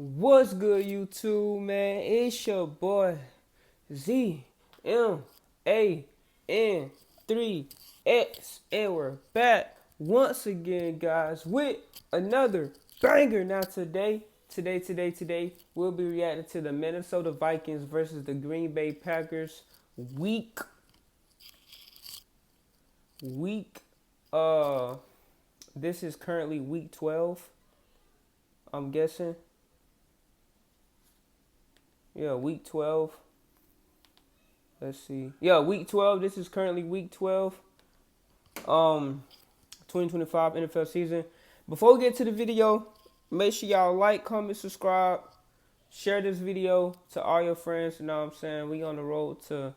What's good, YouTube, man? It's your boy ZMAN3X, and we're back once again, guys, with another banger. Now today, we'll be reacting to the Minnesota Vikings versus the Green Bay Packers this is currently week 12, I'm guessing. Yeah, week 12. Let's see. Yeah, week 12. This is currently week 12. 2025 NFL season. Before we get to the video, make sure y'all like, comment, subscribe, share this video to all your friends. You know what I'm saying? We on the road to.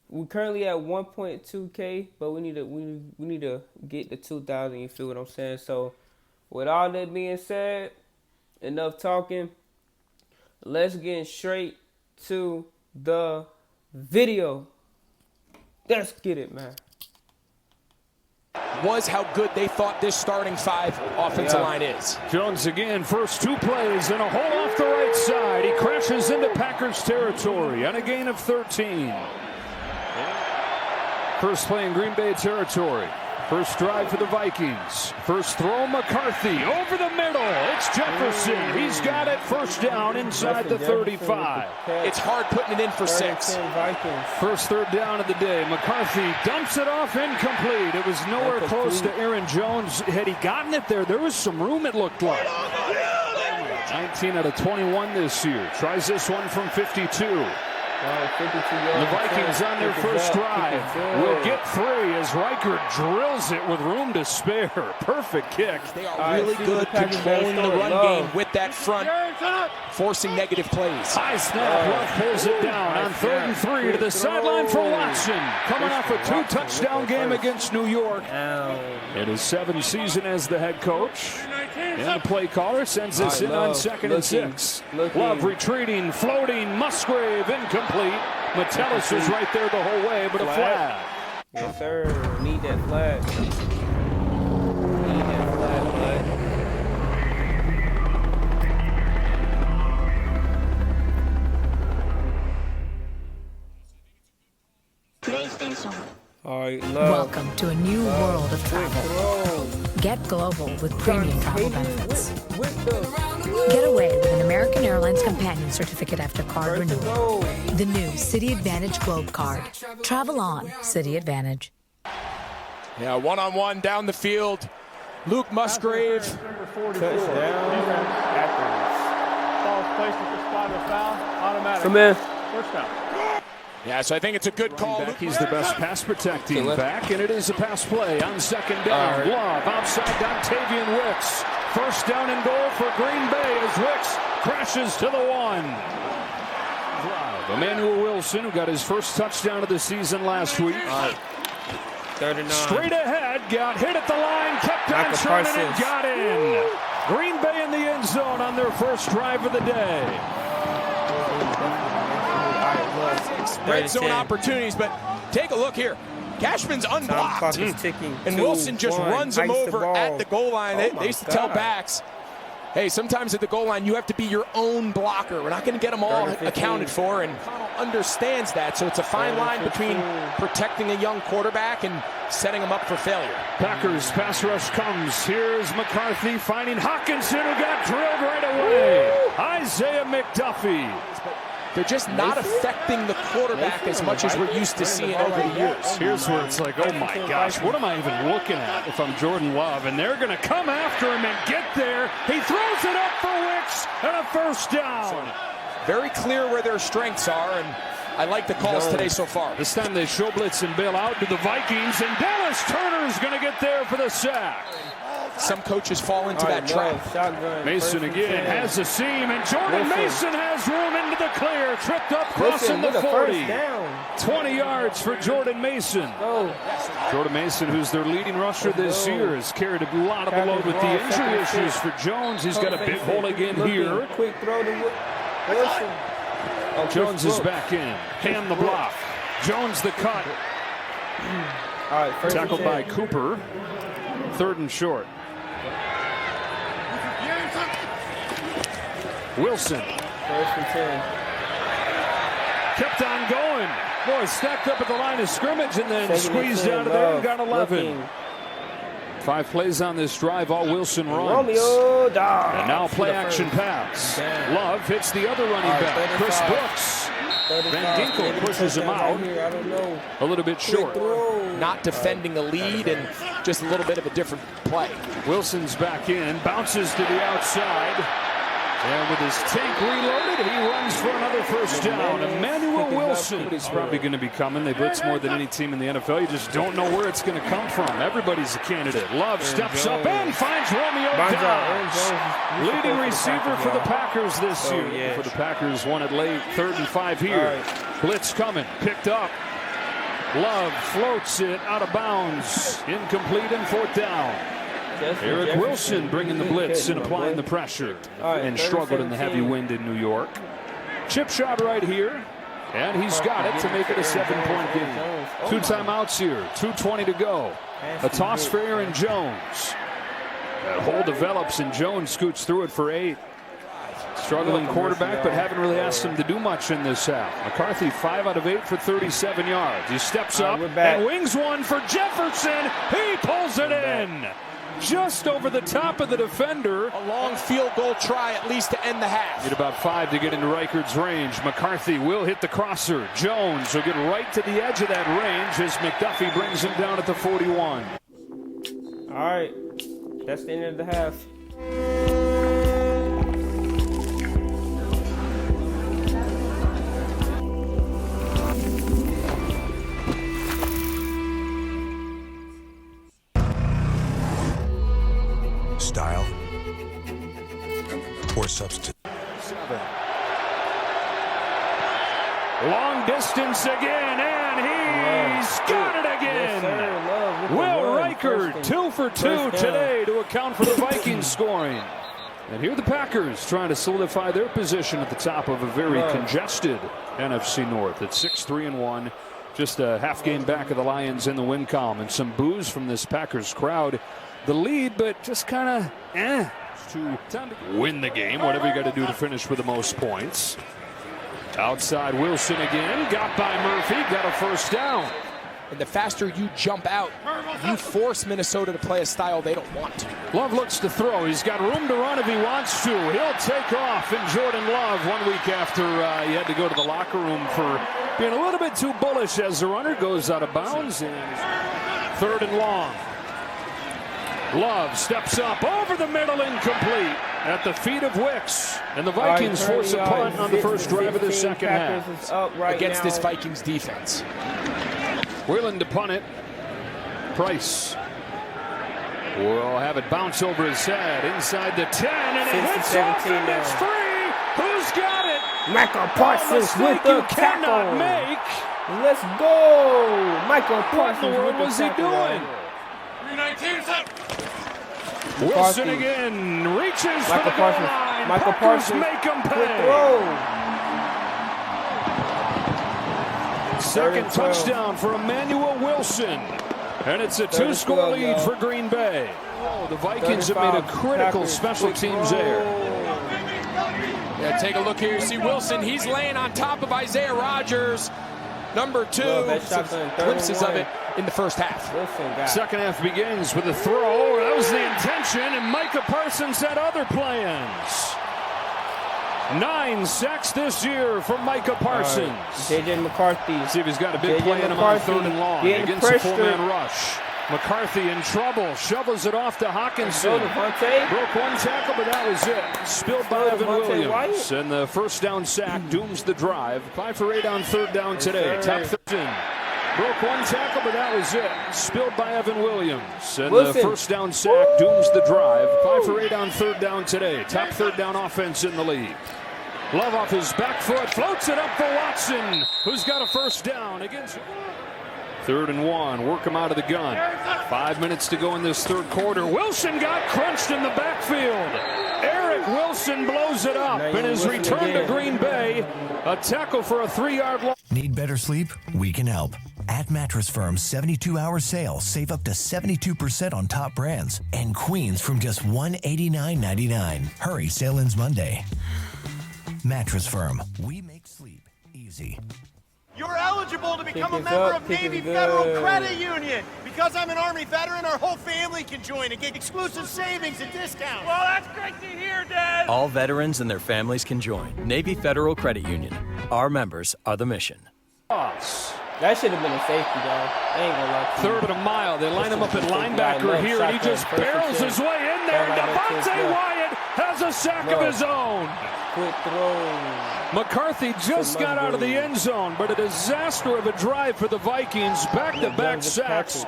We're currently at 1.2K, but we need to get to 2,000. You feel what I'm saying? So, with all that being said, enough talking. Let's get straight to the video. Let's get it, man. Was how good they thought this starting five offensive line is. Jones again, first two plays and a hole off the right side. He crashes into Packers territory on a gain of 13. First play in Green Bay territory. First drive for the Vikings. First throw, McCarthy over the middle. It's Jefferson. He's got it. First down inside the 35. It's hard putting it in for 6. First third down of the day. McCarthy dumps it off, incomplete. It was nowhere close to Aaron Jones. Had he gotten it there, there was some room, it looked like. 19 out of 21 this year. Tries this one from 52. The Vikings on their first drive will get 3 as Riker drills it with room to spare. Perfect kick. They are really good controlling the run game with that front, forcing negative plays. High snap, Love pulls it down on 3rd and 3 to the sideline for Watson. Coming off a 2-touchdown game against New York. In his 7th season as the head coach. And the play caller sends us in on 2nd and 6. Love retreating, floating, Musgrave incomplete. Metellus was right there the whole way, but a flag. Yes, sir. Need that flag. Need that flag, PlayStation. All right, welcome to a new world of travel. Get global with premium travel benefits. Get away with an American Airlines Companion Certificate after card renewal. The new City Advantage Globe Card. Travel on City Advantage. Yeah, one-on-one down the field. Luke Musgrave. Come in. First down. Yeah, so I think it's a good call. He's the best pass protecting back, and it is a pass play on 2nd down. Love outside Dontavian Wicks. First down and goal for Green Bay as Wicks crashes to the 1. Emmanuel Wilson, who got his first touchdown of the season last week. 39. Straight ahead, got hit at the line, kept on turning and got in. Green Bay in the end zone on their first drive of the day. Red zone opportunities, but take a look here. Cashman's unblocked, and Wilson just runs him over at the goal line. They used to tell backs, hey, sometimes at the goal line you have to be your own blocker. We're not going to get them all accounted for, and Connell understands that, so it's a fine line between protecting a young quarterback and setting him up for failure. Packers pass rush comes. Here's McCarthy finding Hawkinson, who got drilled right away. Isaiah McDuffie. They're just not affecting the quarterback as much as we're used to seeing over the years. Here's where it's like, oh my gosh, what am I even looking at if I'm Jordan Love? And they're going to come after him and get there. He throws it up for Wicks and a first down. Very clear where their strengths are, and I like the calls today so far. This time they show blitz and bail out to the Vikings, and Dallas Turner is going to get there for the sack. Some coaches fall into that trap. Mason again has a seam, and Jordan Mason has room into the clear. Tripped up, crossing the 40. 20 yards for Jordan Mason. Jordan Mason, who's their leading rusher this year, has carried a lot of the load with the injury issues for Jones. He's got a big hole again here. Quick throw to Wilson. Jones is back in. Ham the block. Jones the cut. Tackled by Cooper. 3rd and short. Wilson. 1st and 10. Kept on going. Boy, stacked up at the line of scrimmage and then squeezed out of there and got 11. 5 plays on this drive, all Wilson runs. Romeo, and now play action pass. Love hits the other running back, Chris Brooks. Van Ginkel pushes him out. A little bit short. Not defending a lead and just a little bit of a different play. Wilson's back in, bounces to the outside. And with his tank reloaded, he runs for another 1st down. Emmanuel Wilson is probably going to be coming. They blitz more than any team in the NFL. You just don't know where it's going to come from. Everybody's a candidate. Love steps up and finds Romeo Dobbs. Leading receiver for the Packers this year. For the Packers, won it late, 3rd and 5 here. Blitz coming, picked up. Love floats it out of bounds. Incomplete and 4th down. Eric Wilson bringing the blitz and applying the pressure and struggled in the heavy wind in New York. Chip shot right here, and he's got it to make it a 7-point game. 2 timeouts here, 2:20 to go. A toss for Aaron Jones. That hole develops, and Jones scoots through it for 8. Struggling quarterback, but haven't really asked him to do much in this half. McCarthy 5 out of 8 for 37 yards. He steps up and wings one for Jefferson. He pulls it in. Just over the top of the defender. A long field goal try at least to end the half. Need about 5 to get into Reichard's range. McCarthy will hit the crosser. Jones will get right to the edge of that range as McDuffie brings him down at the 41. All right, that's the end of the half. Style or substitute. 7. Long distance again, and he's got it again. Yes, Will Reichard 2 for 2 today to account for the Vikings scoring. And here the Packers trying to solidify their position at the top of a very congested NFC North at 6-3-1. Just a half game back of the Lions in the win column, and some boos from this Packers crowd. The lead, but just kind of to win the game, whatever you got to do to finish with the most points. Outside Wilson again, got by Murphy, got a 1st down. And the faster you jump out, you force Minnesota to play a style they don't want to. Love looks to throw. He's got room to run if he wants to. He'll take off. And Jordan Love, 1 week after he had to go to the locker room for being a little bit too bullish as the runner goes out of bounds. And 3rd and long. Love steps up over the middle, incomplete at the feet of Wicks. And the Vikings force a punt on the first drive of the second half. Against this Vikings defense. Willing to punt it. Price will have it bounce over his head inside the 10, and it hits off, and it's free. Who's got it? Michael Parsons with the tackle. Make. Let's go. Michael Parsons. What in the world was he doing? 319. Wilson again reaches for the goal line. Michael Parsons make him pay. Second touchdown for Emmanuel Wilson. And it's a 2-score lead for Green Bay. Oh, the Vikings have made a critical special teams error. Yeah, take a look here. You see Wilson, he's laying on top of Isaiah Rodgers. Number 2, some glimpses of it in the first half. Second half begins with a throw. That was the intention, and Micah Parsons had other plans. 9 sacks this year for Micah Parsons. J.J. McCarthy. See if he's got a big play in him on 3rd and long against a 4-man rush. McCarthy in trouble, shovels it off to Hawkinson. Broke 1 tackle, but that was it. Spilled by Evan Williams. And the 1st down sack dooms the drive. 5 for 8 on 3rd down today. Top 13. Broke 1 tackle, but that was it. Spilled by Evan Williams. And the 1st down sack dooms the drive. 5 for 8 on 3rd down today. Top 3rd down offense in the league. Love off his back foot, floats it up for Watson, who's got a 1st down against 3rd and 1, work him out of the gun. 5 minutes to go in this 3rd quarter. Wilson got crunched in the backfield. Eric Wilson blows it up in his return to Green Bay. A tackle for a 3-yard loss. Need better sleep? We can help. At Mattress Firm's 72-hour sale, save up to 72% on top brands. And queens from just $189.99. Hurry, sale ends Monday. Mattress Firm. We make sleep easy. You're eligible to become a member of Navy Federal Credit Union. Because I'm an Army veteran, our whole family can join and get exclusive savings and discounts. Well, that's great to hear, Dad. All veterans and their families can join Navy Federal Credit Union. Our members are the mission. That should have been a safety, dog. I ain't gonna lie to you. Third and a mile. They line him up at linebacker here, and he just barrels his way in there. Devontae Wyatt has a sack of his own. Quick throw. McCarthy just got out of the end zone, but a disaster of a drive for the Vikings. Back-to-back sacks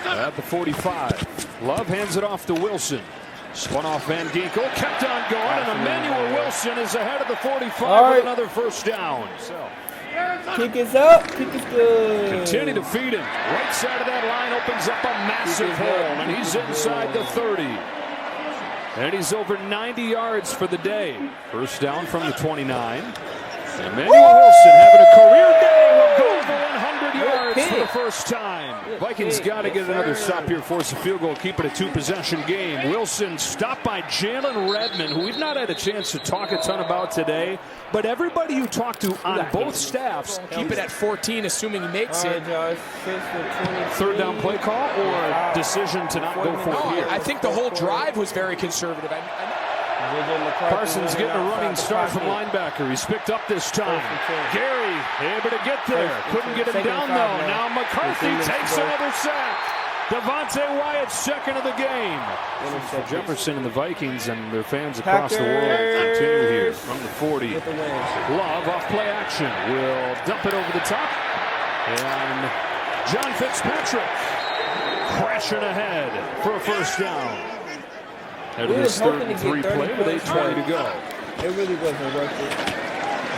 at the 45. Love hands it off to Wilson. Spun off Van Ginkel, kept on going, and Emmanuel Wilson is ahead of the 45 with another first down. Kick is up. Kick is good. Continue to feed him. Right side of that line opens up a massive hole, and he's inside the 30. And he's over 90 yards for the day. First down from the 29. And Emmanuel Wilson having a career day will go over 100 yards for the first time. Vikings got to get another stop here, force a field goal, keep it a two-possession game. Wilson stopped by Jalen Redmond, who we've not had a chance to talk a ton about today. But everybody you talk to on both staffs keep it at 14, assuming he makes it. Third down play call or decision to not go for it here? I think the whole drive was very conservative. Parsons getting a running start from linebacker. He's picked up this time. Gary able to get there. Couldn't get him down though. Now McCarthy takes another sack. Devontae Wyatt second of the game. Jefferson and the Vikings and their fans across the world continue here from the 40. Love off play action. Will dump it over the top. And John Fitzpatrick crashing ahead for a first down. At his third and 3 play with 8:20 to go. It really wasn't worth it.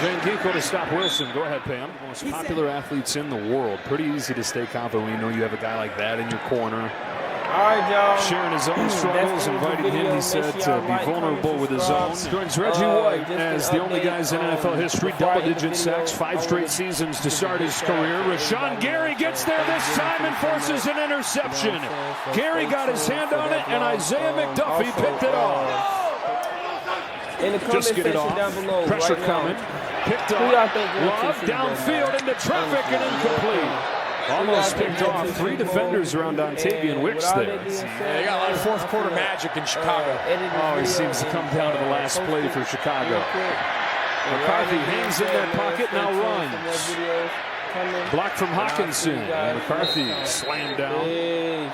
Van Ginkel to stop Wilson. Go ahead, Pam. Most popular athletes in the world. Pretty easy to stay confident when you know you have a guy like that in your corner. All right, y'all. Sharing his own struggles, inviting him, he said, to be vulnerable with his own. Joins Reggie White as the only guys in NFL history, double-digit sacks, 5 straight seasons to start his career. Rashawn Gary gets there this time and forces an interception. Gary got his hand on it, and Isaiah McDuffie picked it off. Just get it off. Pressure coming. Picked up. Love downfield into traffic and incomplete. Almost picked off 3 defenders around Dontavian Wicks there. They got a lot of fourth quarter magic in Chicago. Oh, he seems to come down to the last play for Chicago. McCarthy hangs in that pocket, now runs. Block from Hawkinson. And McCarthy slammed down.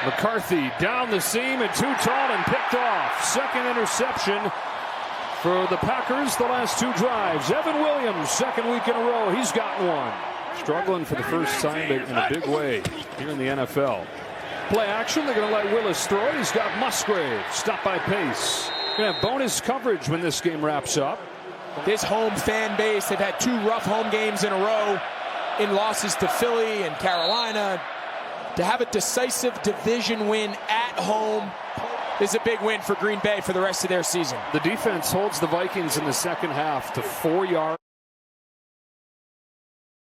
McCarthy down the seam and too tall and picked off. Second interception for the Packers the last 2 drives. Evan Williams, second week in a row, he's got one. Struggling for the first time in a big way here in the NFL. Play action, they're going to let Willis throw it. He's got Musgrave, stopped by Pace. Going to have bonus coverage when this game wraps up. This home fan base, they've had 2 rough home games in a row in losses to Philly and Carolina. To have a decisive division win at home is a big win for Green Bay for the rest of their season. The defense holds the Vikings in the second half to 4 yards.